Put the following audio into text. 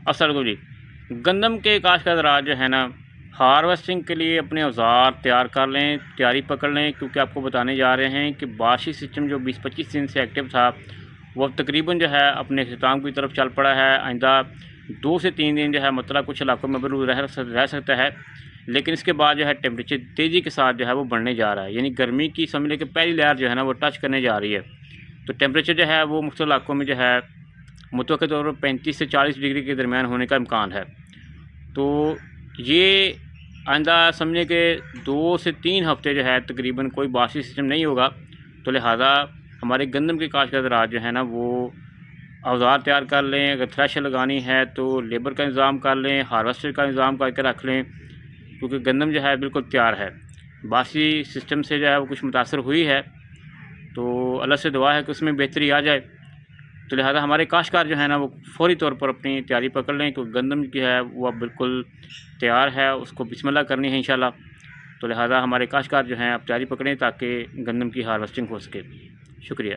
अस्सलाम वालेकुम जी। गंदम के काश्तकार जो है ना, हार्वेस्टिंग के लिए अपने औज़ार तैयार कर लें, तैयारी पकड़ लें, क्योंकि आपको बताने जा रहे हैं कि बारिशी सिस्टम जो 20-25 दिन से एक्टिव था, वो अब तकरीबन जो है अपने अख्ताम की तरफ चल पड़ा है। आइंदा 2 से 3 दिन जो है मतलब कुछ इलाकों में भी रह सकता है, लेकिन इसके बाद जो है टेम्परेचर तेज़ी के साथ जो है वो बढ़ने जा रहा है। यानी गर्मी की समझ लें कि पहली लहर जो है ना वो टच करने जा रही है। तो टेम्परेचर जो है वो मुख्तलिफ इलाकों में जो है मुतवक्किल तौर पर 35 से 40 डिग्री के दरमियान होने का इम्कान है। तो ये आइंदा समझे कि 2 से 3 हफ़्ते जो है तकरीबन कोई बारिशी सिस्टम नहीं होगा। तो लिहाजा हमारे गंदम के काश्तकार जो है ना वो औज़ार तैयार कर लें। अगर थ्रेशर लगानी है तो लेबर का इंतज़ाम कर लें, हार्वेस्टर का इंतज़ाम करके रख लें, क्योंकि गंदम जो है बिल्कुल तैयार है। बारिशी सिस्टम से जो है वो कुछ मुतासर हुई है, तो अल्लाह से दुआ है कि उसमें बेहतरी आ जाए। तो लिहाजा हमारे काश्तकार जो है ना वो फ़ौरी तौर पर अपनी तैयारी पकड़ लें, क्योंकि गंदम जो है वो अब बिल्कुल तैयार है, उसको बिस्मिल्लाह करनी है इंशाल्लाह। तो लिहाजा हमारे काश्तकार जो हैं अब तैयारी पकड़ें ताकि गंदम की हार्वेस्टिंग हो सके। शुक्रिया।